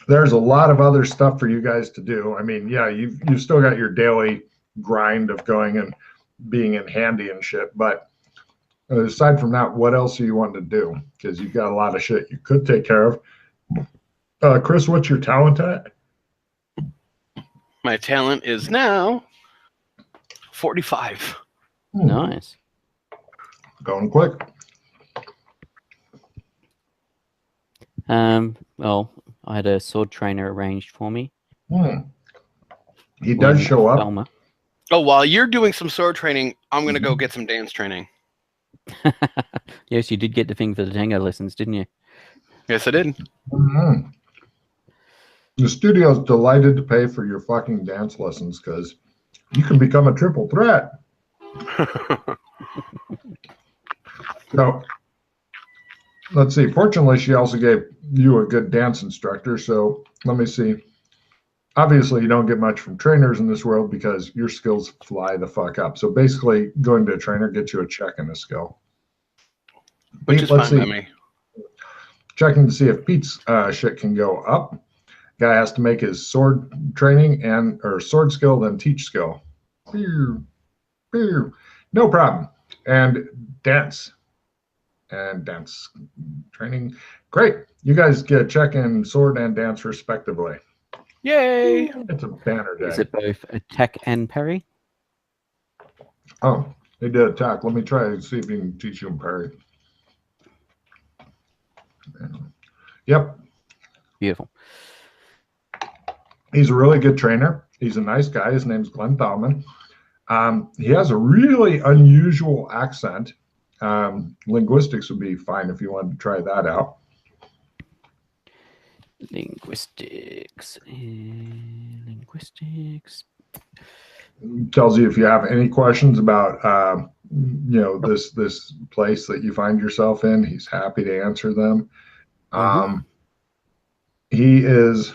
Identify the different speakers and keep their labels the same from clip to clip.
Speaker 1: There's a lot of other stuff for you guys to do. I mean, yeah, you've still got your daily grind of going and being in handy and shit. But aside from that, what else are you wanting to do? Because you've got a lot of shit you could take care of. Chris, what's your talent at?
Speaker 2: My talent is now 45.
Speaker 3: Nice.
Speaker 1: Going quick.
Speaker 3: Well, I had a sword trainer arranged for me.
Speaker 1: He does show up.
Speaker 3: Thelma.
Speaker 2: Oh, while you're doing some sword training, I'm going to go get some dance training.
Speaker 3: Yes, you did get the thing for the tango lessons, didn't you?
Speaker 2: Yes, I did.
Speaker 1: The studio's delighted to pay for your fucking dance lessons because you can become a triple threat. So, let's see. Fortunately, she also gave you a good dance instructor. So, let me see. Obviously, you don't get much from trainers in this world because your skills fly the fuck up. So, basically, going to a trainer gets you a check in a skill.
Speaker 2: Which is fine by me.
Speaker 1: Checking to see if Pete's shit can go up. Guy has to make his sword training or sword skill, then teach skill. No problem. And dance. And dance training. Great. You guys get a check in sword and dance respectively.
Speaker 2: Yay!
Speaker 1: It's a banner day.
Speaker 3: Is it both attack and parry?
Speaker 1: Oh, they did attack. Let me try and see if he can teach you him parry. Yep.
Speaker 3: Beautiful.
Speaker 1: He's a really good trainer. He's a nice guy. His name's Glenn Thalman. He has a really unusual accent. Linguistics would be fine if you wanted to try that out.
Speaker 3: Linguistics.
Speaker 1: Tells you if you have any questions about this place that you find yourself in. He's happy to answer them. He is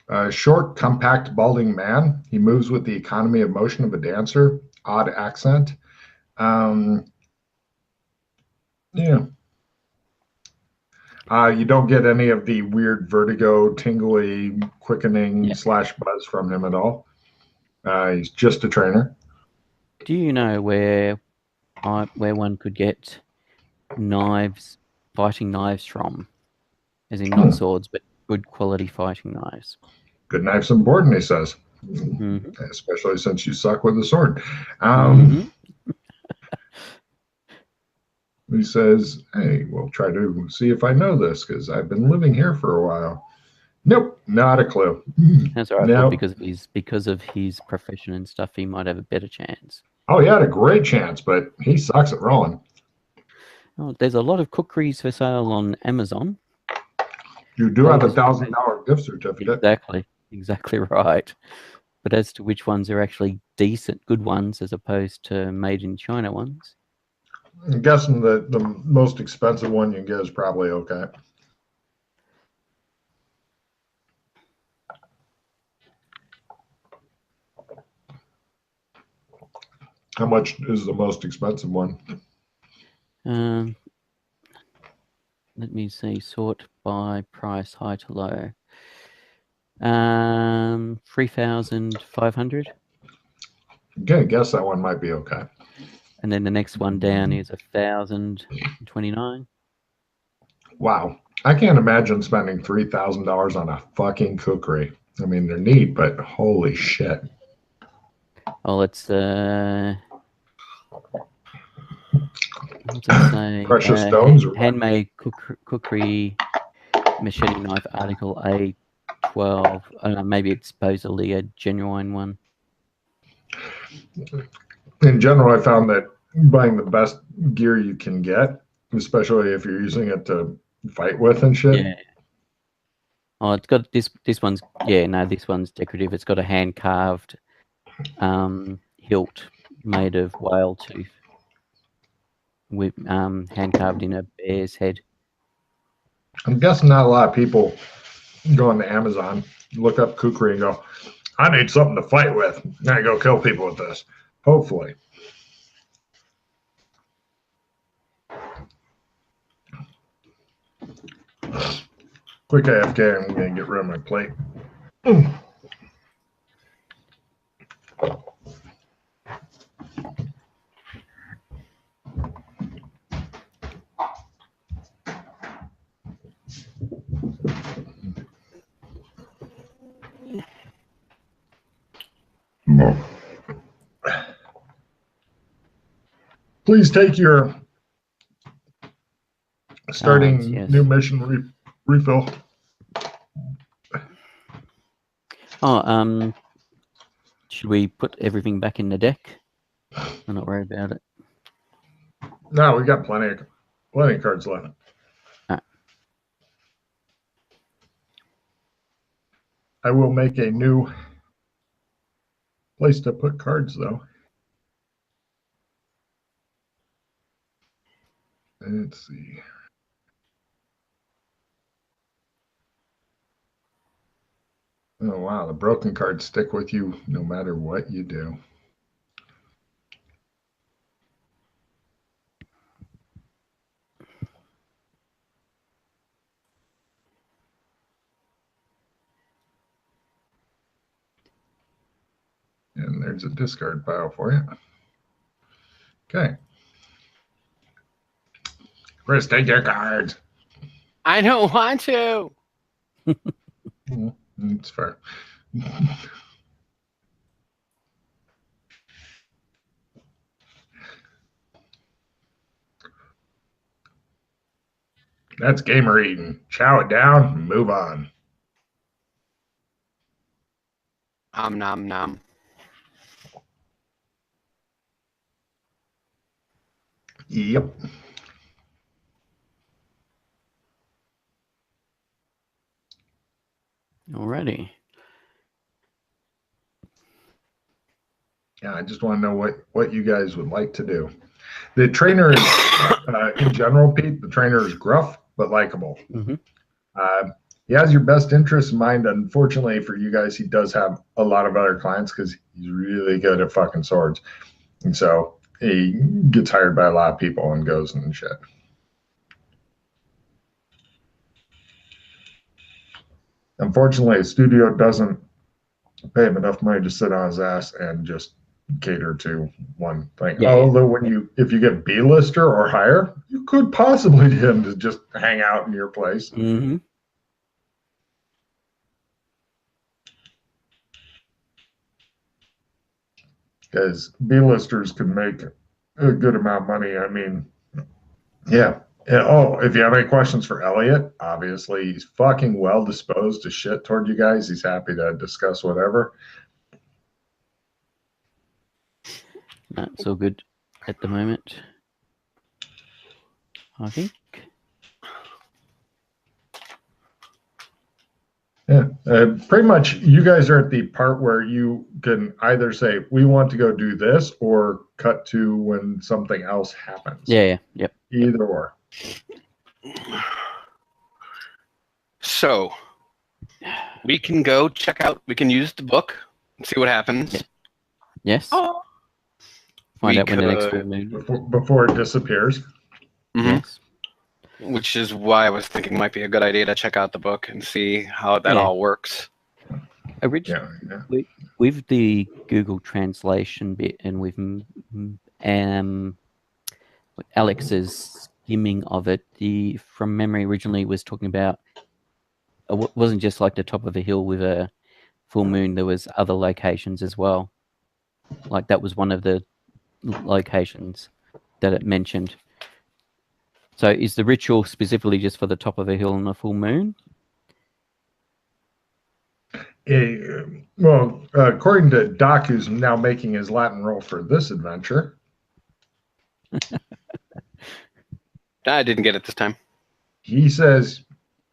Speaker 1: a short, compact, balding man. He moves with the economy of motion of a dancer. Odd accent. You don't get any of the weird vertigo, tingly, quickening / buzz from him at all. He's just a trainer.
Speaker 3: Do you know where one could get fighting knives from? As in not swords, but good quality fighting knives.
Speaker 1: Good knives and board, he says. Especially since you suck with a sword. He says, hey, we'll try to see if I know this because I've been living here for a while. Nope, not a clue.
Speaker 3: That's all right. No. Because of his profession and stuff, he might have a better chance.
Speaker 1: Oh, he had a great chance, but he sucks at rolling.
Speaker 3: Oh, there's a lot of cookeries for sale on Amazon.
Speaker 1: You do have $1,000 gift certificate.
Speaker 3: Exactly right. But as to which ones are actually decent, good ones, as opposed to made in China ones.
Speaker 1: I'm guessing that the most expensive one you can get is probably okay. How much is the most expensive one?
Speaker 3: Let me see. Sort by price, high to low. 3,500.
Speaker 1: Okay, I guess that one might be okay.
Speaker 3: And then the next one down is 1,029.
Speaker 1: Wow. I can't imagine spending $3,000 on a fucking cookery. I mean, they're neat, but holy shit.
Speaker 3: Oh, it's what's it say?
Speaker 1: Precious stones?
Speaker 3: Handmade cookery machete knife article A12. Maybe it's supposedly a genuine one.
Speaker 1: In general, I found that buying the best gear you can get, especially if you're using it to fight with and shit.
Speaker 3: Yeah. Oh, it's got this one's this one's decorative. It's got a hand carved hilt made of whale tooth with hand carved in a bear's head.
Speaker 1: I'm guessing not a lot of people go on to Amazon, look up kukri and go, I need something to fight with. And I go kill people with this. Hopefully. Quick AFK, I'm going to get rid of my plate. Please take your starting
Speaker 3: yes.
Speaker 1: new mission refill.
Speaker 3: Oh, should we put everything back in the deck? I'm not worried about it.
Speaker 1: No, we got plenty of cards left. I will make a new place to put cards, though. Let's see. Oh, wow. The broken cards stick with you no matter what you do. And there's a discard pile for you. Okay. Chris, take your cards.
Speaker 2: I don't want to.
Speaker 1: It's fair. That's gamer eating. Chow it down, move on.
Speaker 2: Nom nom.
Speaker 1: Yep.
Speaker 3: Alrighty.
Speaker 1: Yeah, I just want to know what you guys would like to do. The trainer is, in general, Pete, the trainer is gruff but likable.
Speaker 3: Mm-hmm.
Speaker 1: He has your best interest in mind. Unfortunately for you guys, he does have a lot of other clients because he's really good at fucking swords. And so he gets hired by a lot of people and goes and shit. Unfortunately, the studio doesn't pay him enough money to sit on his ass and just cater to one thing.
Speaker 3: Yeah.
Speaker 1: Although if you get B-lister or higher, you could possibly get him to just hang out in your place.
Speaker 3: Mm-hmm.
Speaker 1: Because B-listers can make a good amount of money. I mean, yeah. Oh, if you have any questions for Elliot, obviously he's fucking well disposed to shit toward you guys. He's happy to discuss whatever.
Speaker 3: That's all good at the moment, I think.
Speaker 1: Yeah, pretty much you guys are at the part where you can either say, we want to go do this, or cut to when something else happens.
Speaker 3: Yeah, yep.
Speaker 1: Either or.
Speaker 2: So we can go check out, we can use the book and see what happens.
Speaker 3: Yes.
Speaker 2: Oh.
Speaker 3: Find
Speaker 2: We
Speaker 3: out when the next
Speaker 2: could-
Speaker 3: full moon.
Speaker 1: Before it disappears.
Speaker 2: Mhm.
Speaker 3: Yes.
Speaker 2: Which is why I was thinking it might be a good idea to check out the book and see how that all works.
Speaker 3: Originally,
Speaker 1: Yeah.
Speaker 3: with the Google translation bit and with Alex's skimming of it, from memory originally was talking about it wasn't just like the top of a hill with a full moon. There was other locations as well. Like that was one of the locations that it mentioned. So is the ritual specifically just for the top of a hill and a full moon?
Speaker 1: Well, according to Doc, who's now making his Latin roll for this adventure.
Speaker 2: I didn't get it this time.
Speaker 1: He says,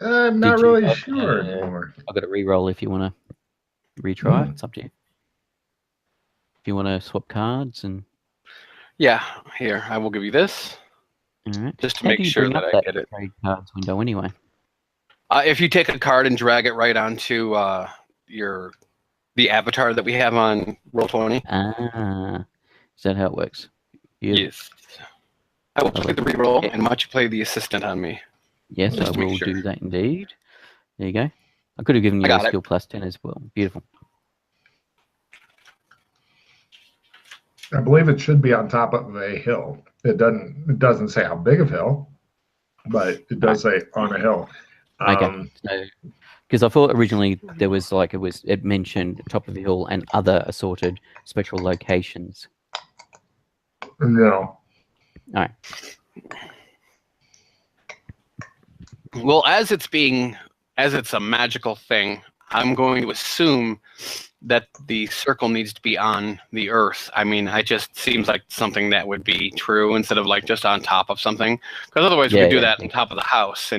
Speaker 1: I'm not
Speaker 3: Did you?
Speaker 1: really sure anymore.
Speaker 3: I've got to re-roll if you want to retry it. It's up to you. If you want to swap cards and...
Speaker 2: Yeah, here, I will give you this.
Speaker 3: All right.
Speaker 2: Just to
Speaker 3: How
Speaker 2: make
Speaker 3: do you
Speaker 2: sure
Speaker 3: bring
Speaker 2: that
Speaker 3: up
Speaker 2: I get it.
Speaker 3: trade cards window anyway?
Speaker 2: If you take a card and drag it right onto the avatar that we have on Roll20.
Speaker 3: Ah, is that how it works?
Speaker 2: Yes. I will play the reroll and watch you play the assistant on me.
Speaker 3: Yes,
Speaker 2: Just
Speaker 3: I
Speaker 2: to make
Speaker 3: will
Speaker 2: sure.
Speaker 3: do that indeed. There you go. I could have given
Speaker 2: I
Speaker 3: you a
Speaker 2: got it.
Speaker 3: skill plus 10 as well. Beautiful.
Speaker 1: I believe it should be on top of a hill. It doesn't say how big of hill, but it does say on a hill.
Speaker 3: Okay. So, because I thought originally there was like it mentioned top of the hill and other assorted special locations.
Speaker 1: No.
Speaker 3: All right.
Speaker 2: Well, as it's a magical thing, I'm going to assume that the circle needs to be on the earth. I mean, it just seems like something that would be true instead of like just on top of something. Because otherwise, we
Speaker 3: Yeah,
Speaker 2: could do
Speaker 3: yeah.
Speaker 2: that on top of the house,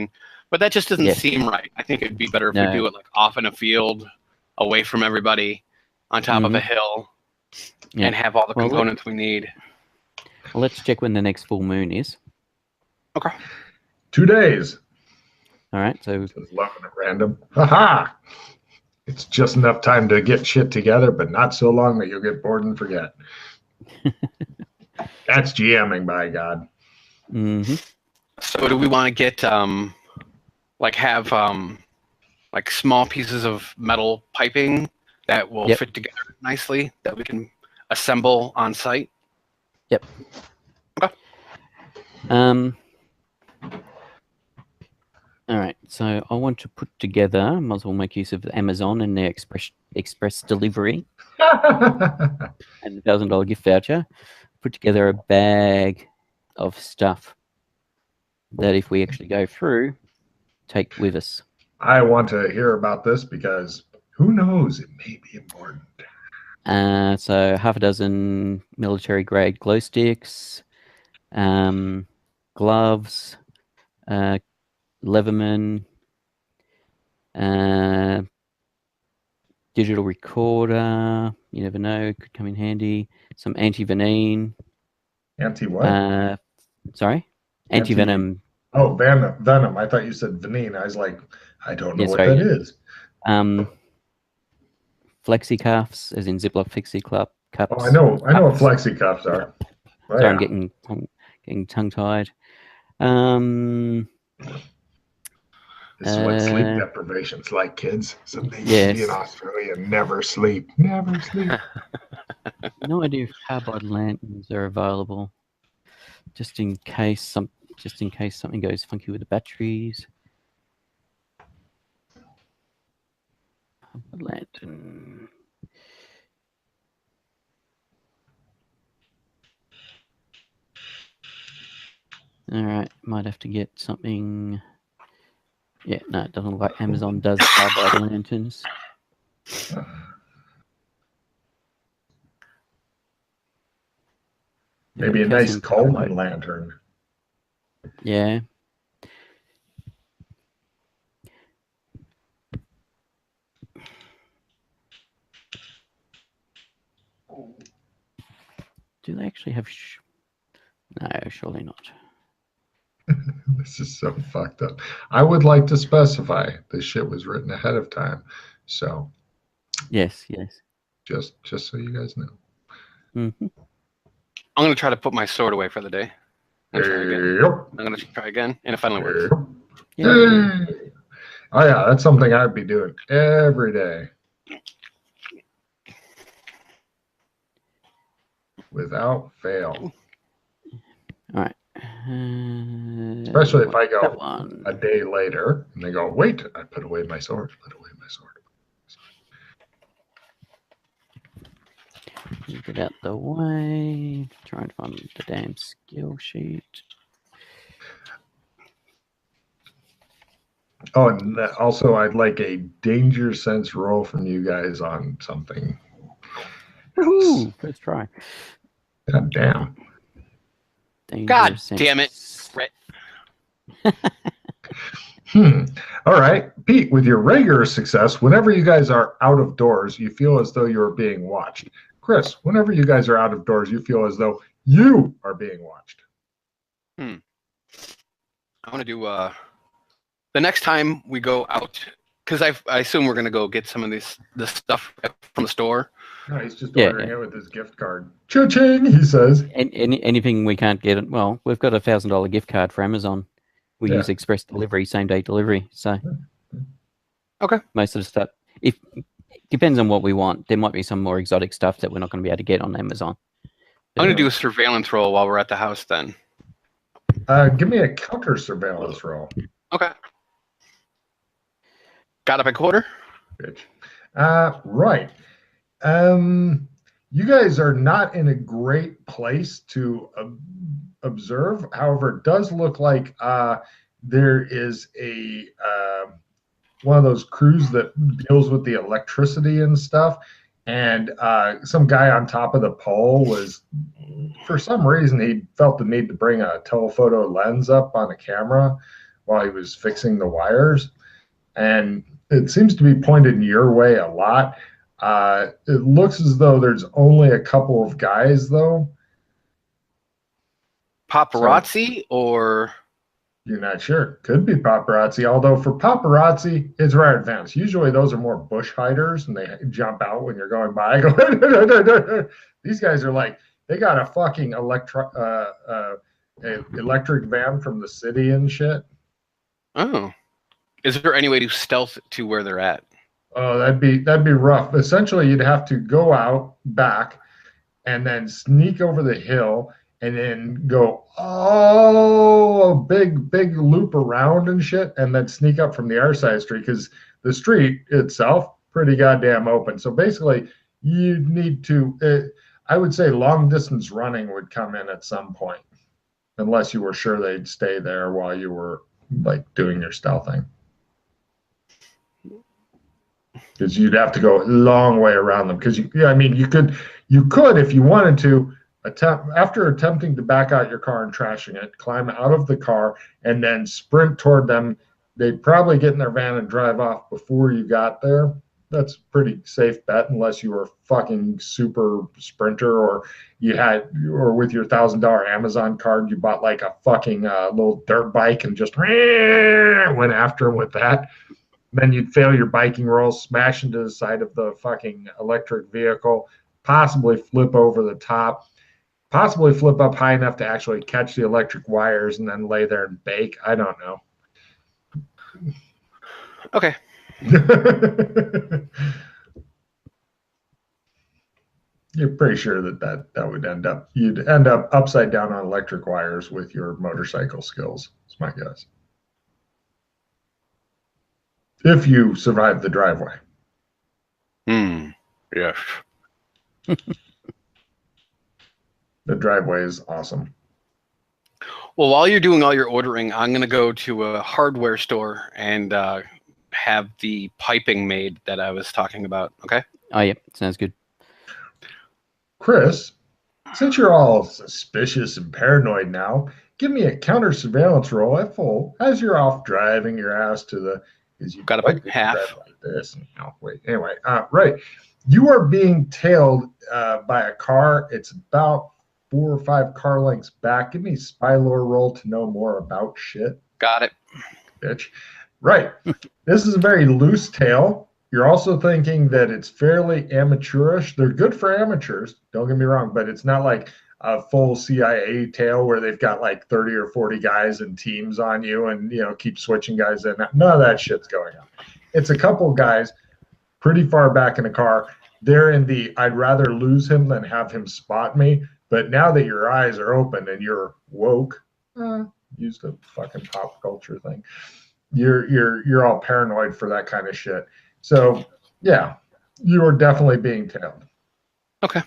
Speaker 2: but that just doesn't
Speaker 3: Yes.
Speaker 2: seem right. I think it'd be better if
Speaker 3: No.
Speaker 2: we do it like off in a field, away from everybody, on top of a hill,
Speaker 3: Yeah.
Speaker 2: and have all the
Speaker 3: Well,
Speaker 2: components we need.
Speaker 3: Well, let's check when the next full moon is.
Speaker 2: Okay.
Speaker 1: 2 days.
Speaker 3: All right. So
Speaker 1: Just loving it random. Aha! It's just enough time to get shit together, but not so long that you'll get bored and forget. That's GMing, by God.
Speaker 2: So do we want to get like small pieces of metal piping that will
Speaker 3: Yep.
Speaker 2: fit together nicely that we can assemble on site?
Speaker 3: Yep.
Speaker 2: Okay.
Speaker 3: All right. So I want to put together. Might as well make use of Amazon and their express delivery and the $1,000 gift voucher. Put together a bag of stuff that, if we actually go through, take with us.
Speaker 1: I want to hear about this because who knows? It may be important.
Speaker 3: So half a dozen military-grade glow sticks, gloves, Leatherman, digital recorder. You never know; could come in handy. Some anti-venin.
Speaker 1: Anti what?
Speaker 3: Sorry, anti-venom.
Speaker 1: Oh, venom. I thought you said venin. I was like, I don't know what that is.
Speaker 3: Flexi cuffs, as in Ziploc flexi cups.
Speaker 1: Oh, I know what flexi cuffs are. Oh,
Speaker 3: Sorry,
Speaker 1: yeah.
Speaker 3: I'm getting tongue-tied.
Speaker 1: This is what sleep deprivation's like, kids. Someday
Speaker 3: yes.
Speaker 1: you'll be in Australia and never sleep. Never sleep.
Speaker 3: No idea if carbide lanterns are available, just in case something goes funky with the batteries. Carbide lantern. All right, might have to get something. Yeah, no, it doesn't look like Amazon does carbide lanterns.
Speaker 1: Maybe a nice Coleman lantern.
Speaker 3: Yeah. Do they actually have? No, surely not.
Speaker 1: This is so fucked up. I would like to specify this shit was written ahead of time. So.
Speaker 3: Yes.
Speaker 1: Just so you guys know.
Speaker 3: Mm-hmm.
Speaker 2: I'm going to try to put my sword away for the day. I'm going to try again, and it finally works.
Speaker 1: Yeah. Oh, yeah, that's something I'd be doing every day. Without fail.
Speaker 3: All right.
Speaker 1: Especially if I go a day later and they go, wait, I put away my sword.
Speaker 3: Get out the way. Try and find the damn skill sheet.
Speaker 1: Oh, and also I'd like a danger sense roll from you guys on something.
Speaker 3: Ooh, let's try.
Speaker 1: God damn.
Speaker 2: God damn it.
Speaker 1: All right. Pete, with your regular success, whenever you guys are out of doors, you feel as though you're being watched. Chris, whenever you guys are out of doors, you feel as though you are being watched.
Speaker 2: I want to do the next time we go out, because I assume we're going to go get some of this stuff from the store.
Speaker 1: No, he's just ordering it with his gift card. Cha-ching, he says.
Speaker 3: Anything we can't get. Well, we've got a $1,000 gift card for Amazon. We
Speaker 1: Yeah.
Speaker 3: use express delivery, same day delivery. So
Speaker 2: Okay.
Speaker 3: most of the stuff, if depends on what we want. There might be some more exotic stuff that we're not going to be able to get on Amazon.
Speaker 2: I'm going to do a surveillance roll while we're at the house then.
Speaker 1: Give me a counter surveillance roll.
Speaker 2: Okay. Got up a quarter?
Speaker 1: Bitch. Right. You guys are not in a great place to observe. However, it does look like there is a one of those crews that deals with the electricity and stuff. And some guy on top of the pole was, for some reason, he felt the need to bring a telephoto lens up on a camera while he was fixing the wires. And it seems to be pointed your way a lot. It looks as though there's only a couple of guys, though.
Speaker 2: Paparazzi or?
Speaker 1: You're not sure. Could be paparazzi, although for paparazzi, it's rare advance. Usually those are more bush hiders, and they jump out when you're going by. These guys are like, they got a fucking electric van from the city and shit.
Speaker 2: Oh. Is there any way to stealth to where they're at?
Speaker 1: Oh, that'd be rough. Essentially, you'd have to go out back and then sneak over the hill and then go a big loop around and shit, and then sneak up from the other side of the street, because the street itself pretty goddamn open. So basically, you need to. I would say long distance running would come in at some point, unless you were sure they'd stay there while you were like doing your stealthing. Because you'd have to go a long way around them. Because you could if you wanted to after attempting to back out your car and trashing it, climb out of the car and then sprint toward them. They'd probably get in their van and drive off before you got there. That's a pretty safe bet, unless you were a fucking super sprinter, or with your $1,000 Amazon card, you bought like a fucking little dirt bike and just went after them with that. Then you'd fail your biking roll, smash into the side of the fucking electric vehicle, possibly flip over the top, possibly flip up high enough to actually catch the electric wires and then lay there and bake. I don't know.
Speaker 2: Okay.
Speaker 1: You're pretty sure that would you'd end up upside down on electric wires with your motorcycle skills. That's my guess. If you survive the driveway.
Speaker 2: Yes.
Speaker 1: The driveway is awesome.
Speaker 2: Well, while you're doing all your ordering, I'm going to go to a hardware store and have the piping made that I was talking about. Okay?
Speaker 3: Oh, yeah. Sounds good.
Speaker 1: Chris, since you're all suspicious and paranoid now, give me a counter surveillance roll at full as you're off driving your ass to the.
Speaker 2: You've got about half.
Speaker 1: Like this. Anyway, right. You are being tailed by a car. It's about 4 or 5 car lengths back. Give me a spy lore roll to know more about shit.
Speaker 2: Got it.
Speaker 1: Bitch. Right. This is a very loose tail. You're also thinking that it's fairly amateurish. They're good for amateurs, don't get me wrong, but it's not like a full CIA tail where they've got like 30 or 40 guys and teams on you and, keep switching guys in. None of that shit's going on. It's a couple guys pretty far back in the car. They're in the, I'd rather lose him than have him spot me. But now that your eyes are open and you're woke, used a fucking pop culture thing, you're all paranoid for that kind of shit. So, yeah, you are definitely being tailed.
Speaker 2: Okay.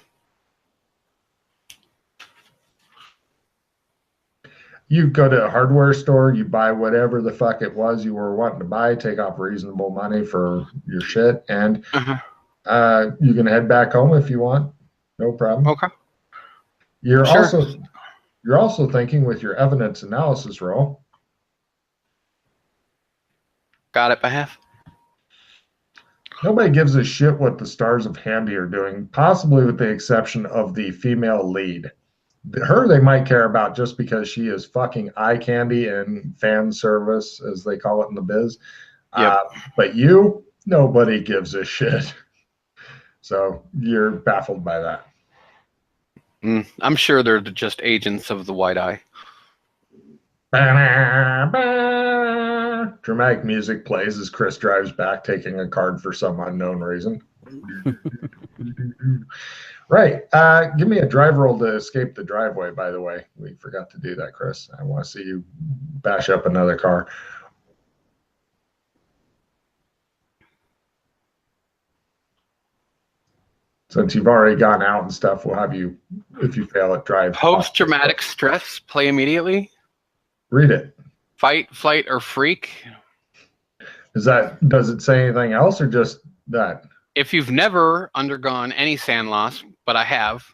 Speaker 1: You go to a hardware store, you buy whatever the fuck it was you were wanting to buy, take off reasonable money for your shit, and you can head back home if you want. No problem.
Speaker 2: Okay.
Speaker 1: You're also thinking with your evidence analysis roll.
Speaker 2: Got it by half.
Speaker 1: Nobody gives a shit what the Stars of Handy are doing, possibly with the exception of the female lead. Her they might care about just because she is fucking eye candy and fan service, as they call it in the biz.
Speaker 2: Yep.
Speaker 1: But you, nobody gives a shit. So you're baffled by that.
Speaker 2: I'm sure they're just agents of the white eye.
Speaker 1: Bah, bah. Dramatic music plays as Chris drives back, taking a card for some unknown reason. Right. Give me a drive roll to escape the driveway, by the way. We forgot to do that, Chris. I want to see you bash up another car. Since you've already gone out and stuff, we'll have you, if you fail at drive.
Speaker 2: Post-traumatic stress, play immediately.
Speaker 1: Read it.
Speaker 2: Fight, flight, or freak.
Speaker 1: Does it say anything else or just that?
Speaker 2: If you've never undergone any sand loss, but I have.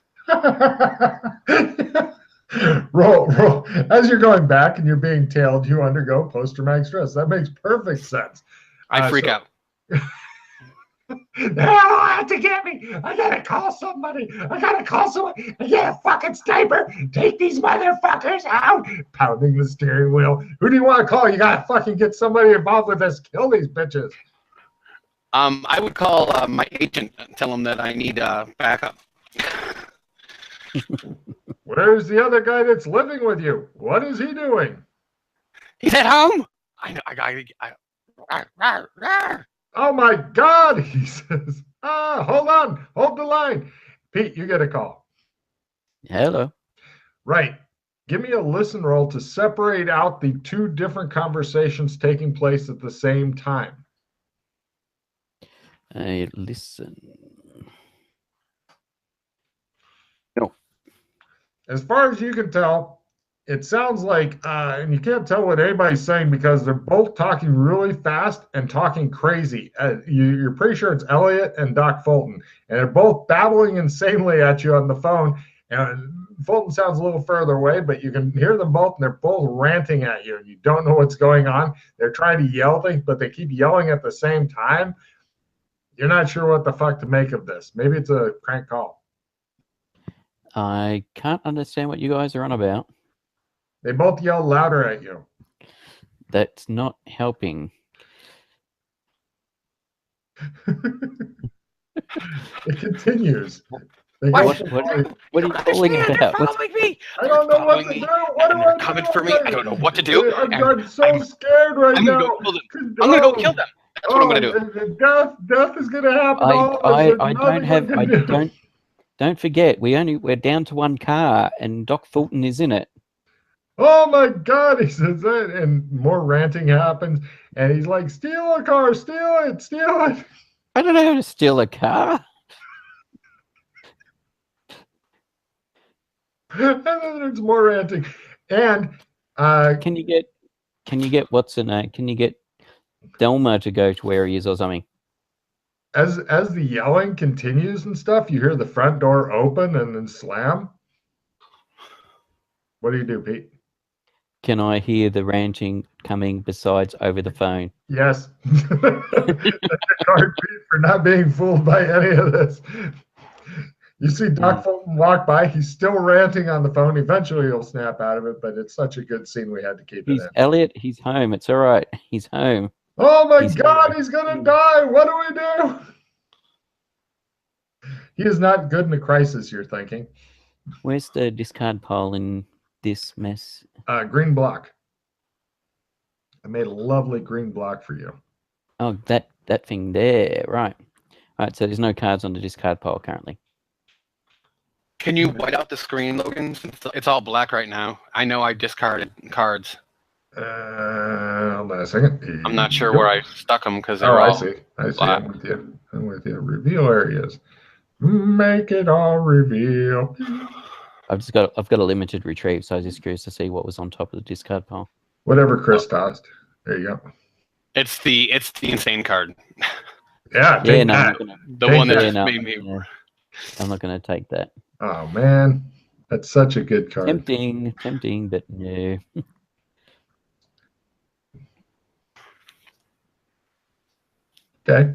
Speaker 1: roll. As you're going back and you're being tailed, you undergo post-traumatic stress. That makes perfect sense.
Speaker 2: I freak out.
Speaker 1: They all have to get me. I gotta call somebody. I get a fucking sniper. Take these motherfuckers out. Pounding the steering wheel. Who do you want to call? You gotta fucking get somebody involved with this. Kill these bitches.
Speaker 2: I would call my agent and tell him that I need backup.
Speaker 1: Where's the other guy that's living with you? What is he doing?
Speaker 2: He's at home.
Speaker 1: Oh my God, he says. Hold on. Hold the line. Pete, you get a call.
Speaker 3: Hello.
Speaker 1: Right. Give me a listen roll to separate out the two different conversations taking place at the same time.
Speaker 3: I listen.
Speaker 1: No. As far as you can tell, it sounds like, and you can't tell what anybody's saying because they're both talking really fast and talking crazy. You're pretty sure it's Elliot and Doc Fulton, and they're both babbling insanely at you on the phone. And Fulton sounds a little further away, but you can hear them both, and they're both ranting at you, and you don't know what's going on. They're trying to yell things, but they keep yelling at the same time. You're not sure what the fuck to make of this. Maybe it's a crank call.
Speaker 3: I can't understand what you guys are on about.
Speaker 1: They both yell louder at you.
Speaker 3: That's not helping.
Speaker 1: It continues.
Speaker 3: What are you calling about?
Speaker 2: Me.
Speaker 1: I don't know what to do. What do I do?
Speaker 2: Coming for me. I don't know what to do.
Speaker 1: I'm so scared right
Speaker 2: I'm
Speaker 1: now.
Speaker 2: I'm gonna go kill them. That's what I'm gonna do.
Speaker 1: Death is gonna happen.
Speaker 3: Don't forget, we're down to one car and Doc Fulton is in it.
Speaker 1: Oh my God, he says that, and more ranting happens, and he's like, steal a car, steal it.
Speaker 3: I don't know how to steal a car.
Speaker 1: And then there's more ranting. And
Speaker 3: can you get what's in it? Can you get Delma to go to where he is or something?
Speaker 1: As the yelling continues and stuff, you hear the front door open and then slam. What do you do, Pete?
Speaker 3: Can I hear the ranting coming besides over the phone?
Speaker 1: Yes. Card, Pete, for not being fooled by any of this. You see Doc Fulton walk by. He's still ranting on the phone. Eventually, he'll snap out of it, but it's such a good scene we had to keep it in.
Speaker 3: Elliot, he's home. It's all right. He's home.
Speaker 1: Oh, my God, he's going to die. What do we do? He is not good in a crisis, you're thinking.
Speaker 3: Where's the discard pile in this mess?
Speaker 1: Green block. I made a lovely green block for you.
Speaker 3: Oh, that thing there. Right. All right, so there's no cards on the discard pile currently.
Speaker 2: Can you white out the screen, Logan? It's all black right now. I know I discarded cards.
Speaker 1: Hold on a second.
Speaker 2: I'm not sure where I stuck them because they're all
Speaker 1: I see. Black. I'm with you. Reveal areas. Make it all reveal.
Speaker 3: I've got a limited retrieve, so I was just curious to see what was on top of the discard pile.
Speaker 1: Whatever Chris tossed. There you go.
Speaker 2: It's the insane card.
Speaker 1: Yeah,
Speaker 3: yeah, no,
Speaker 2: the one that made me.
Speaker 3: Yeah. I'm not going to take that.
Speaker 1: Oh man, that's such a good card.
Speaker 3: Tempting, but no.
Speaker 1: Okay.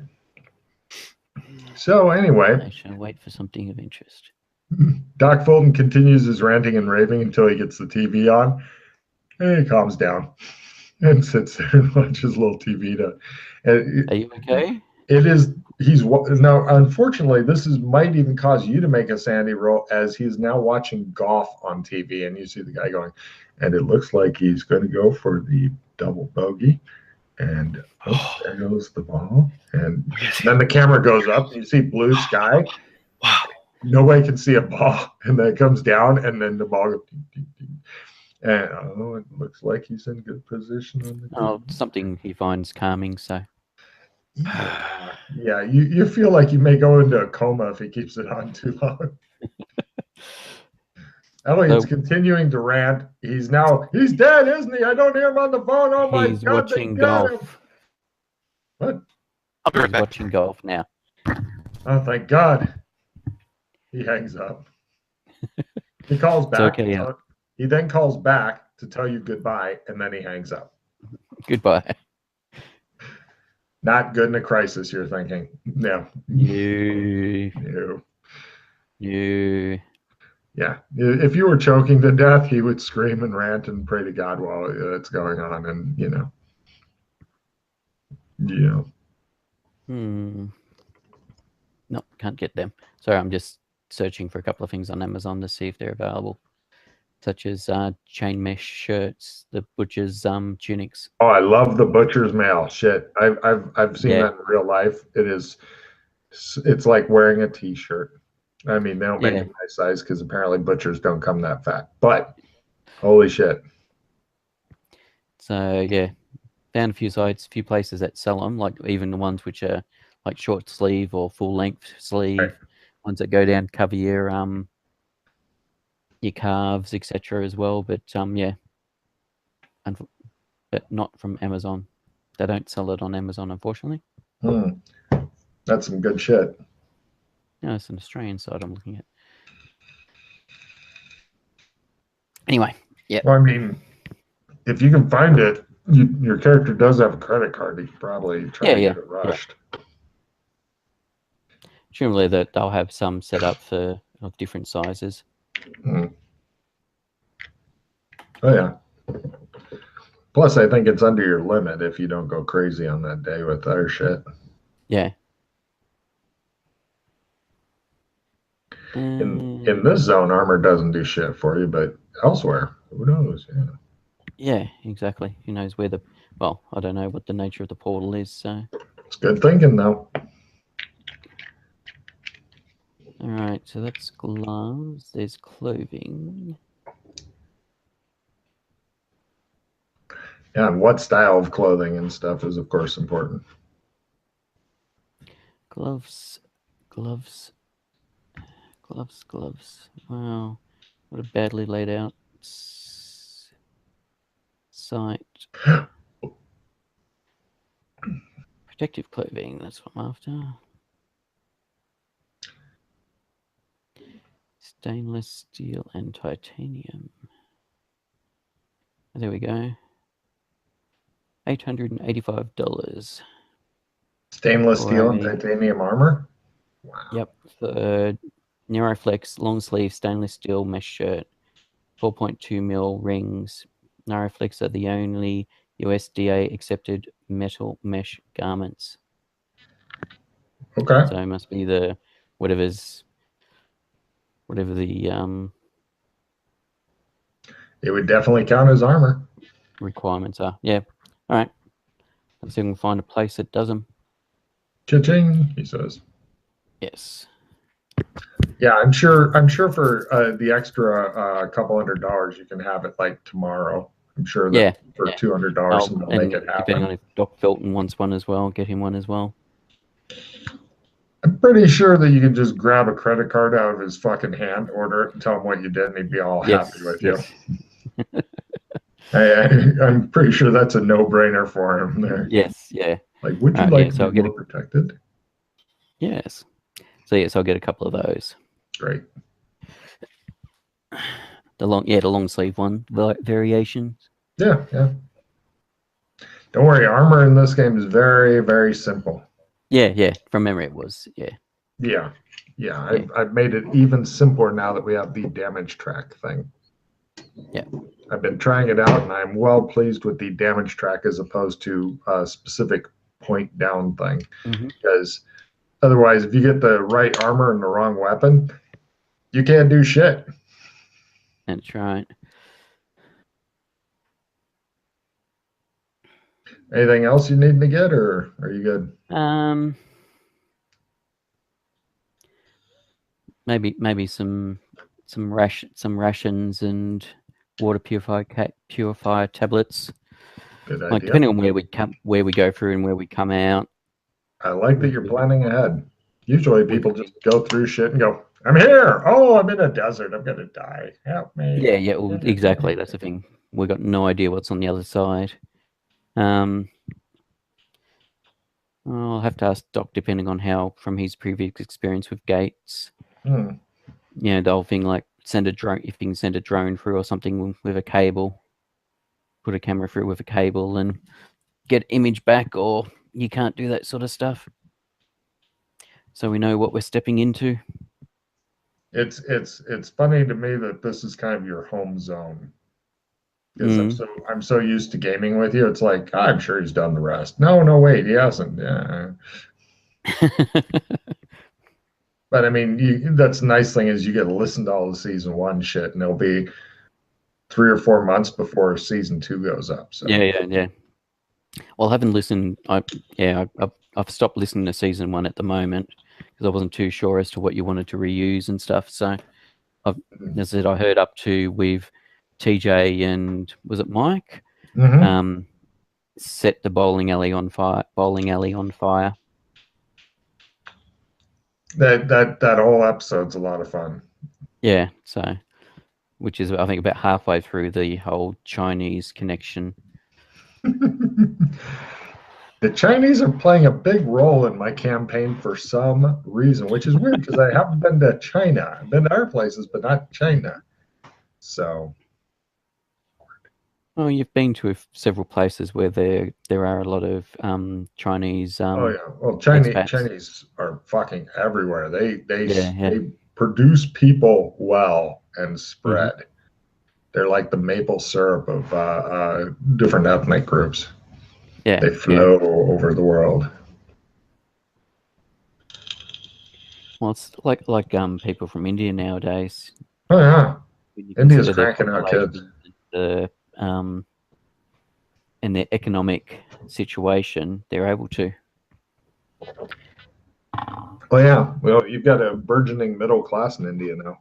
Speaker 1: So anyway,
Speaker 3: I shall wait for something of interest.
Speaker 1: Doc Fulton continues his ranting and raving until he gets the TV on, and he calms down and sits there and watches little TV.
Speaker 3: Are you okay?
Speaker 1: It is. Now. Unfortunately, might even cause you to make a sandy roll, as he's now watching golf on TV, and you see the guy going, and it looks like he's going to go for the double bogey, and there goes the ball, and then the camera goes up, and you see blue sky.
Speaker 2: Wow.
Speaker 1: Nobody can see a ball, and then it comes down, and then the ball goes. Ding, ding, ding. And it looks like he's in good position on the
Speaker 3: something he finds calming. So.
Speaker 1: Yeah, you feel like you may go into a coma if he keeps it on too long. Elliot's continuing to rant. He's dead, isn't he? I don't hear him on the phone. Oh my God!
Speaker 3: He's watching golf.
Speaker 1: What?
Speaker 2: I'll be right back.
Speaker 3: Watching golf now.
Speaker 1: Oh, thank God. He hangs up. He calls back.
Speaker 3: Okay, yeah.
Speaker 1: He then calls back to tell you goodbye, and then he hangs up.
Speaker 3: Goodbye.
Speaker 1: Not good in a crisis, you're thinking. No.
Speaker 3: No.
Speaker 1: Yeah. If you were choking to death, he would scream and rant and pray to God while it's going on. And,
Speaker 3: No, can't get them. Sorry, I'm just searching for a couple of things on Amazon to see if they're available. Such as chain mesh shirts, the butcher's tunics.
Speaker 1: Oh, I love the butcher's mail. Shit, I've seen that in real life. It's like wearing a t-shirt. I mean, they don't make it my size because apparently butchers don't come that fat. But holy shit!
Speaker 3: So yeah, found a few places that sell them, like even the ones which are like short sleeve or full length sleeve, ones that go down cover your calves, etc. as well. But but not from Amazon. They don't sell it on Amazon, unfortunately.
Speaker 1: That's some good shit.
Speaker 3: No, it's an Australian site I'm looking at. Anyway, yeah.
Speaker 1: Well, I mean, if you can find it, your character does have a credit card. You could probably try to get it rushed.
Speaker 3: Yeah. Surely that they'll have some set up of different sizes.
Speaker 1: Oh yeah. Plus, I think it's under your limit if you don't go crazy on that day with other shit.
Speaker 3: Yeah.
Speaker 1: In this zone, armor doesn't do shit for you, but elsewhere, who knows? Yeah.
Speaker 3: Yeah, exactly. Who knows where I don't know what the nature of the portal is. So
Speaker 1: it's good thinking, though.
Speaker 3: All right, so that's gloves. There's clothing.
Speaker 1: Yeah, and what style of clothing and stuff is, of course, important.
Speaker 3: Gloves. Wow, what a badly laid out site. Protective clothing, that's what I'm after. Stainless steel and titanium. There we go. $885.
Speaker 1: Stainless steel and titanium armor? Wow.
Speaker 3: Yep. For Narrowflex long sleeve stainless steel mesh shirt, 4.2 mil rings. Narrowflex are the only USDA accepted metal mesh garments.
Speaker 1: Okay.
Speaker 3: So it must be the whatever the
Speaker 1: it would definitely count as armor.
Speaker 3: Requirements are. Yeah. All right. Let's see if we can find a place that does them.
Speaker 1: Cha-ching, he says.
Speaker 3: Yes.
Speaker 1: Yeah, I'm sure for the extra couple $100 you can have it like tomorrow. I'm sure that for $200 they'll make it happen.
Speaker 3: Depending on if Doc Felton wants one as well, get him one as well.
Speaker 1: I'm pretty sure that you can just grab a credit card out of his fucking hand, order it, and tell him what you did, and he'd be all happy with you. I'm pretty sure that's a no-brainer for him there.
Speaker 3: Yes, yeah.
Speaker 1: Like, would you like to be more protected?
Speaker 3: Yes. So yes, I'll get a couple of those.
Speaker 1: Great.
Speaker 3: The long sleeve one variation.
Speaker 1: Yeah. Don't worry, armor in this game is very, very simple.
Speaker 3: Yeah. From memory, it was.
Speaker 1: Yeah. I've made it even simpler now that we have the damage track thing.
Speaker 3: Yeah.
Speaker 1: I've been trying it out, and I'm well pleased with the damage track as opposed to specific point down thing.
Speaker 3: Mm-hmm.
Speaker 1: Because otherwise, if you get the right armor and the wrong weapon, you can't do shit.
Speaker 3: That's right.
Speaker 1: Anything else you need to get, or are you good?
Speaker 3: Maybe some rations and water purifier tablets.
Speaker 1: Good idea.
Speaker 3: Like depending on where we go through and where we come out.
Speaker 1: I like that you're planning ahead. Usually people just go through shit and go, I'm here. Oh, I'm in a desert. I'm going to die. Help me.
Speaker 3: Yeah, well, exactly. That's the thing. We've got no idea what's on the other side. I'll have to ask Doc, depending on how, from his previous experience with gates.
Speaker 1: Hmm.
Speaker 3: You know, the whole thing like send a drone, if you can send a drone through or something with a cable, put a camera through with a cable and get image back, or you can't do that sort of stuff. So we know what we're stepping into.
Speaker 1: It's funny to me that this is kind of your home zone. Because I'm so used to gaming with you. It's like, I'm sure he's done the rest. No, wait, he hasn't. Yeah. But I mean, that's the nice thing is you get to listen to all the season 1 shit, and it'll be 3 or 4 months before season 2 goes up. So
Speaker 3: Yeah. Well, I haven't listened. I've stopped listening to season 1 at the moment because I wasn't too sure as to what you wanted to reuse and stuff. So, as I said, I heard up to with TJ and was it Mike?
Speaker 1: Mm-hmm.
Speaker 3: Set the bowling alley on fire.
Speaker 1: That whole episode's a lot of fun.
Speaker 3: Yeah, so which is I think about halfway through the whole Chinese connection.
Speaker 1: The Chinese are playing a big role in my campaign for some reason, which is weird because I haven't been to China. I've been to other places, but not China. So.
Speaker 3: Oh, you've been to several places where there are a lot of Chinese.
Speaker 1: Oh yeah, well, Chinese
Speaker 3: expats.
Speaker 1: are fucking everywhere. They
Speaker 3: Yeah.
Speaker 1: produce people well and spread.
Speaker 3: Mm-hmm.
Speaker 1: They're like the maple syrup of different ethnic groups.
Speaker 3: Yeah,
Speaker 1: they flow over the world.
Speaker 3: Well, it's like people from India nowadays.
Speaker 1: Oh yeah, India's
Speaker 3: their
Speaker 1: cranking out kids.
Speaker 3: And their economic situation, they're able to.
Speaker 1: Oh yeah, well, you've got a burgeoning middle class in India now.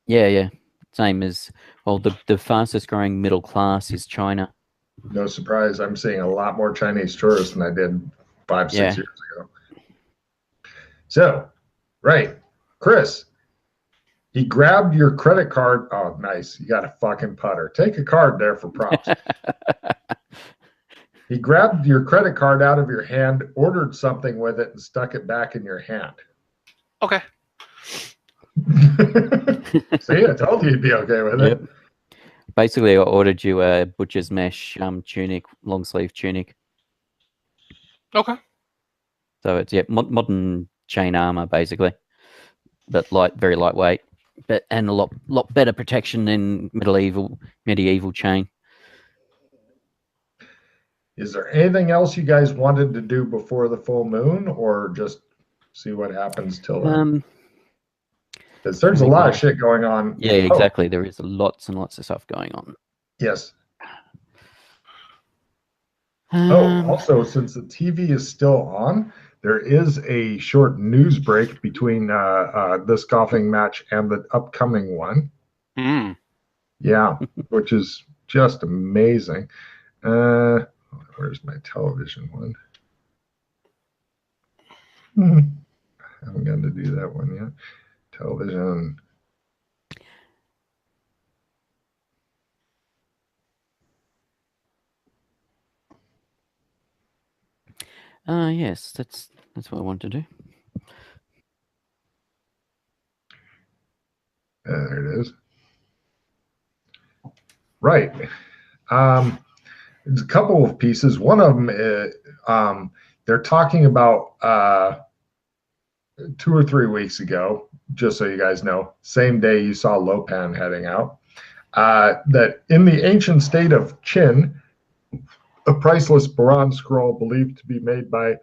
Speaker 3: Yeah. Same as, well, the fastest growing middle class is China.
Speaker 1: No surprise, I'm seeing a lot more Chinese tourists than I did 5-6 years ago. So, right, Chris, he grabbed your credit card. Oh, nice. You got a fucking putter. Take a card there for props. He grabbed your credit card out of your hand, ordered something with it, and stuck it back in your hand.
Speaker 2: Okay.
Speaker 1: See, I told you you'd be okay with it.
Speaker 3: Basically, I ordered you a butcher's mesh tunic, long sleeve tunic.
Speaker 2: Okay.
Speaker 3: So it's modern chain armor, basically, but very lightweight, and a lot better protection than medieval chain.
Speaker 1: Is there anything else you guys wanted to do before the full moon, or just see what happens till then? Because there's a lot of shit going on.
Speaker 3: Yeah, exactly. There is lots and lots of stuff going on.
Speaker 1: Yes. Also, since the TV is still on, there is a short news break between this golfing match and the upcoming one. Yeah, which is just amazing. Where's my television one? I haven't gotten to do that one yet. Television.
Speaker 3: Yes, that's what I want to do.
Speaker 1: There it is. Right. There's a couple of pieces. One of them, they're talking about 2 or 3 weeks ago, just so you guys know, same day you saw Lopan heading out, that in the ancient state of Qin, A priceless bronze scroll believed to be made by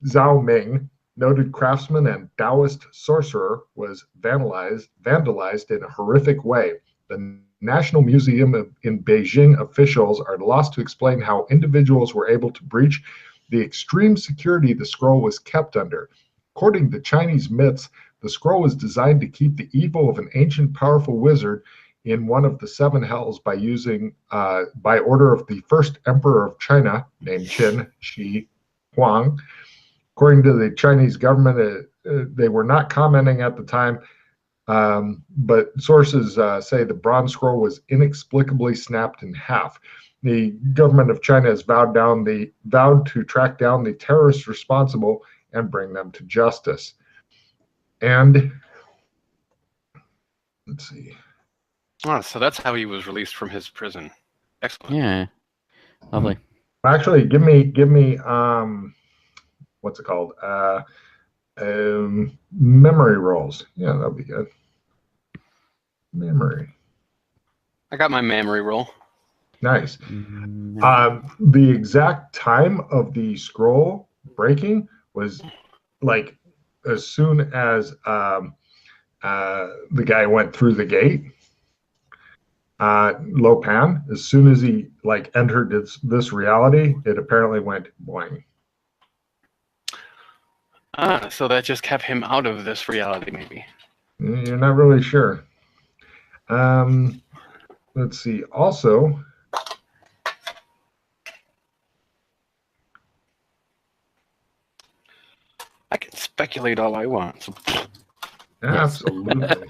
Speaker 1: Zhao Ming, noted craftsman and Taoist sorcerer, was vandalized in a horrific way. The National Museum in Beijing officials are lost to explain how individuals were able to breach the extreme security the scroll was kept under. According to Chinese myths, the scroll was designed to keep the evil of an ancient powerful wizard in one of the seven hells by order of the first emperor of China, named Qin Shi Huang. According to the Chinese government, they were not commenting at the time, but sources say the bronze scroll was inexplicably snapped in half. The government of China has vowed to track down the terrorists responsible and bring them to justice. And let's see.
Speaker 2: Oh, so that's how he was released from his prison. Excellent.
Speaker 3: Yeah. Lovely.
Speaker 1: Actually, give me what's it called? Memory rolls. Yeah, that'll be good. Memory.
Speaker 2: I got my memory roll.
Speaker 1: Nice. The exact time of the scroll breaking was like as soon as the guy went through the gate. Lo Pan, as soon as he like entered this reality, it apparently went boing.
Speaker 2: So that just kept him out of this reality, maybe.
Speaker 1: You're not really sure. Let's see. Also,
Speaker 2: I can speculate all I want. So.
Speaker 1: Absolutely.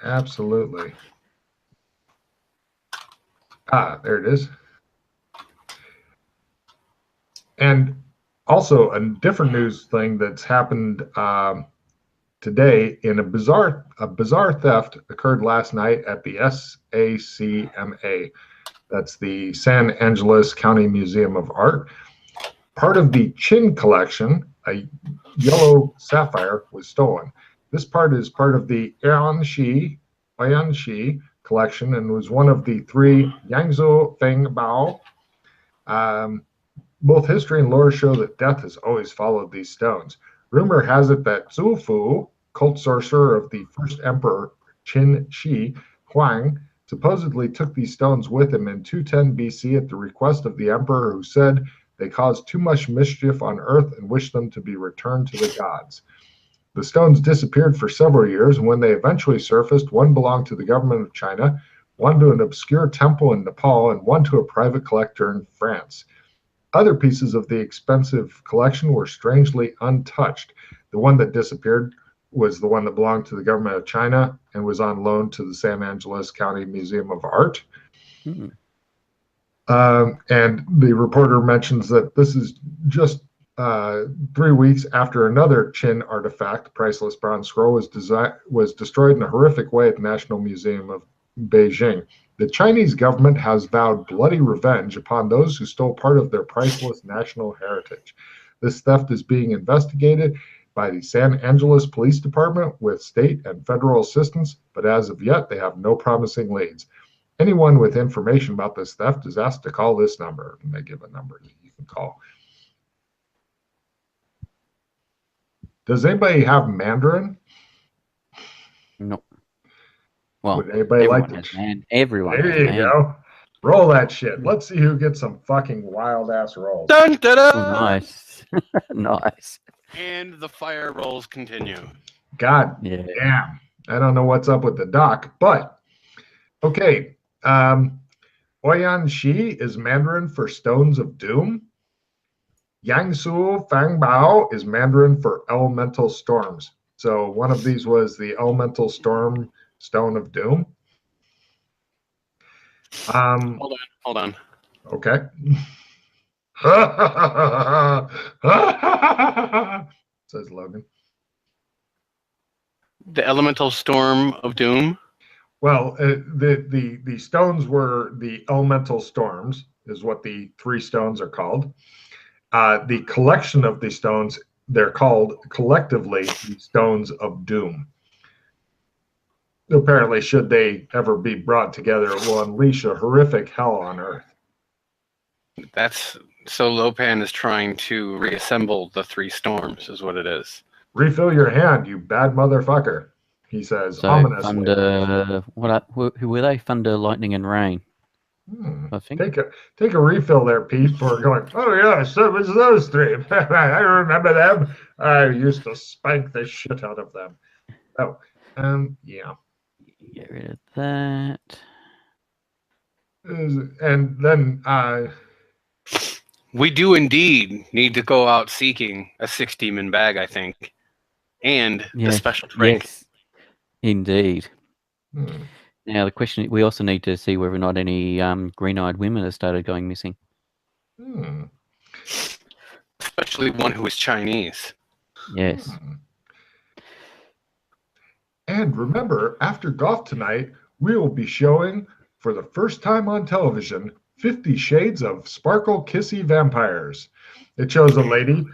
Speaker 1: Absolutely. There it is. And also a different news thing that's happened today in a bizarre theft occurred last night at the SACMA. That's the San Angeles County Museum of Art. Part of the Qin collection, a yellow sapphire, was stolen. This part is part of the Yuanxi collection and was one of the three Yangzhou Feng Bao. Both history and lore show that death has always followed these stones. Rumor has it that Zhu Fu, cult sorcerer of the first emperor Qin Shi Huang, supposedly took these stones with him in 210 BC at the request of the emperor, who said they caused too much mischief on earth and wished them to be returned to the gods. The stones disappeared for several years, and when they eventually surfaced, one belonged to the government of China, one to an obscure temple in Nepal, and one to a private collector in France. Other pieces of the expensive collection were strangely untouched. The one that disappeared was the one that belonged to the government of China and was on loan to the San Angeles County Museum of Art.
Speaker 3: Hmm.
Speaker 1: And the reporter mentions that this is just 3 weeks after another Qin artifact, priceless bronze scroll, was destroyed in a horrific way at the National Museum of Beijing. The Chinese government has vowed bloody revenge upon those who stole part of their priceless national heritage. This theft is being investigated by the San Angeles Police Department with state and federal assistance, but as of yet, they have no promising leads. Anyone with information about this theft is asked to call this number, and they give a number that you can call. Does anybody have Mandarin?
Speaker 3: No. Well,
Speaker 1: Would anybody like to?
Speaker 3: Everyone.
Speaker 1: There you go. Roll that shit. Let's see who gets some fucking wild ass rolls.
Speaker 2: Dun, dun, dun.
Speaker 3: Oh, nice. Nice.
Speaker 2: And the fire rolls continue.
Speaker 1: God damn. I don't know what's up with the doc, but okay. Oyan Shi is Mandarin for Stones of Doom. Yangsu Fang Bao is Mandarin for Elemental Storms. So one of these was the Elemental Storm Stone of Doom.
Speaker 2: Hold on.
Speaker 1: Okay. Says Logan.
Speaker 2: The Elemental Storm of Doom.
Speaker 1: Well, the stones were the elemental storms, is what the three stones are called. The collection of the stones, they're called collectively the Stones of Doom. Apparently, should they ever be brought together, it will unleash a horrific hell on Earth.
Speaker 2: That's so Lopan is trying to reassemble the three storms, is what it is.
Speaker 1: Refill your hand, you bad motherfucker, he says
Speaker 3: So
Speaker 1: ominously.
Speaker 3: thunder. Who were they? Thunder, lightning, and rain. I think.
Speaker 1: Take a refill there, Pete, for going, oh yeah, so it was those three. I remember them. I used to spank the shit out of them. Oh, yeah.
Speaker 3: Get rid of that.
Speaker 1: And then
Speaker 2: we do indeed need to go out seeking a 6-demon bag, I think, and the special drink.
Speaker 3: Yes, indeed.
Speaker 1: hmm.
Speaker 3: Now the question: we also need to see whether or not any green-eyed women have started going missing.
Speaker 2: Especially one who is Chinese.
Speaker 3: Yes.
Speaker 1: And remember, after golf tonight, we will be showing, for the first time on television, 50 Shades of Sparkle Kissy Vampires. It shows a lady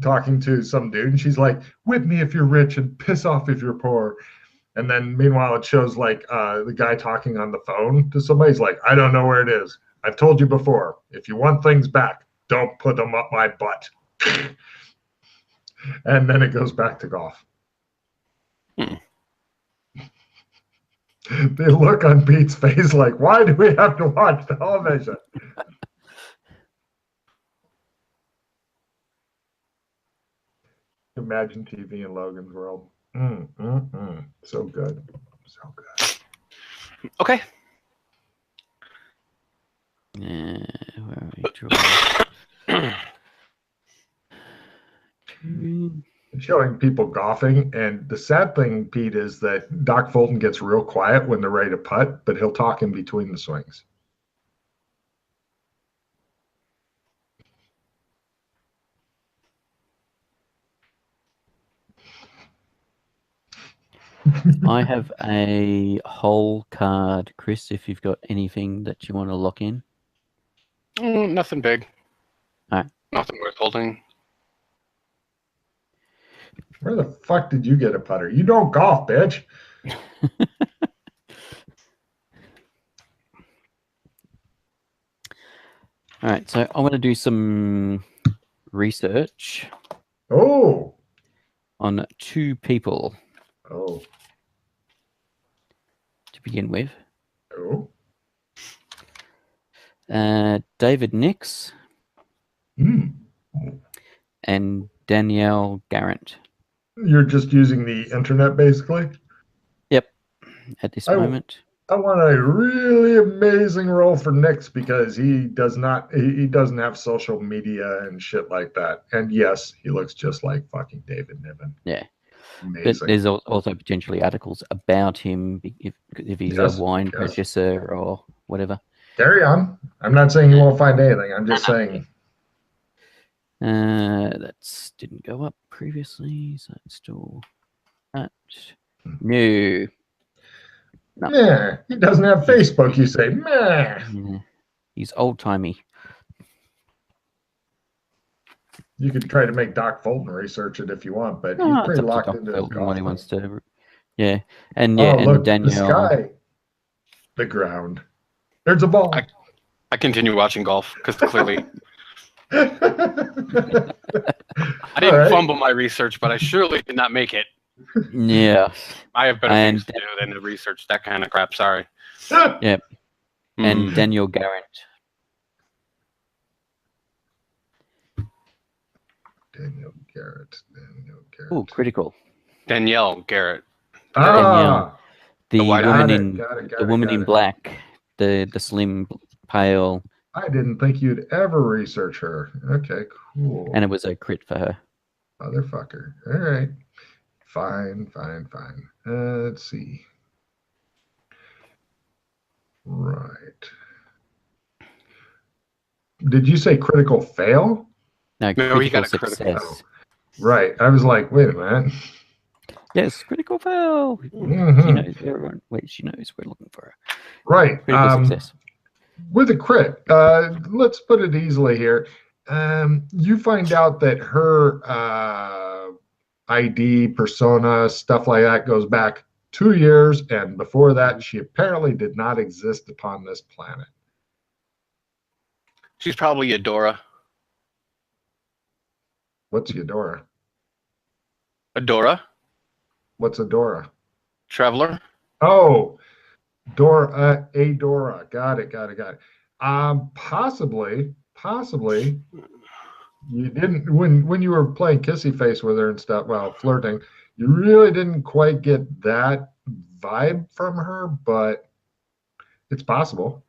Speaker 1: talking to some dude, and she's like, whip me if you're rich and piss off if you're poor. And then meanwhile, it shows like the guy talking on the phone to somebody. He's like, I don't know where it is. I've told you before, if you want things back, don't put them up my butt. And then it goes back to golf. The look on Pete's face like, why do we have to watch television? Imagine TV in Logan's World. So good. So good.
Speaker 2: Okay.
Speaker 3: Where are we?
Speaker 1: Showing people golfing, and the sad thing, Pete, is that Doc Fulton gets real quiet when they're ready to putt, but he'll talk in between the swings.
Speaker 3: I have a whole card, Chris, if you've got anything that you want to lock in.
Speaker 2: Nothing big.
Speaker 3: All right.
Speaker 2: Nothing worth holding.
Speaker 1: Where the fuck did you get a putter? You don't golf, bitch.
Speaker 3: All right, so I want to do some research
Speaker 1: Oh.
Speaker 3: on two people
Speaker 1: Oh.
Speaker 3: to begin with.
Speaker 1: Oh.
Speaker 3: David Nix and Danielle Garrett.
Speaker 1: You're just using the internet, basically?
Speaker 3: Yep, at this moment.
Speaker 1: I want a really amazing role for Nix because he doesn't have social media and shit like that. And yes, he looks just like fucking David Niven.
Speaker 3: Yeah.
Speaker 1: Amazing.
Speaker 3: But there's also potentially articles about him if he's a wine purchaser or whatever. Carry
Speaker 1: on. I'm not saying you won't find anything. I'm just saying.
Speaker 3: That didn't go up previously, so it's still that. No.
Speaker 1: Yeah, he doesn't have Facebook, you say. Meh.
Speaker 3: Yeah. He's old-timey.
Speaker 1: You could try to make Doc Fulton research it if you want, but he's pretty locked into his golf.
Speaker 3: What he wants to. Yeah. And
Speaker 1: look,
Speaker 3: Danielle.
Speaker 1: the sky. The ground. There's a ball.
Speaker 2: I continue watching golf because clearly I didn't fumble my research, but I surely did not make it.
Speaker 3: Yeah.
Speaker 2: I have better things to do than to research that kind of crap. Sorry.
Speaker 3: Yep. And Danielle Garrett.
Speaker 1: Danielle Garrett.
Speaker 3: Oh, critical.
Speaker 2: Danielle Garrett.
Speaker 3: Danielle. The woman in
Speaker 1: in
Speaker 3: black. The slim, pale.
Speaker 1: I didn't think you'd ever research her. Okay, cool.
Speaker 3: And it was a crit for her.
Speaker 1: Motherfucker. All right. Fine. Let's see. Right. Did you say critical fail?
Speaker 3: No,
Speaker 2: he got a
Speaker 3: success.
Speaker 2: critical.
Speaker 1: Right. I was like, wait a minute.
Speaker 3: Yes, critical fail.
Speaker 1: Mm-hmm.
Speaker 3: She knows everyone. Wait, she knows we're looking for her.
Speaker 1: Right.
Speaker 3: Critical success.
Speaker 1: With a crit, let's put it easily here. You find out that her ID, persona, stuff like that goes back 2 years, and before that, she apparently did not exist upon this planet.
Speaker 2: She's probably Adora.
Speaker 1: What's Eudora?
Speaker 2: Adora?
Speaker 1: What's Adora?
Speaker 2: Traveler?
Speaker 1: Oh, Dora, Adora. Got it. Possibly. You didn't when you were playing kissy face with her and stuff, well, flirting. You really didn't quite get that vibe from her, but it's possible.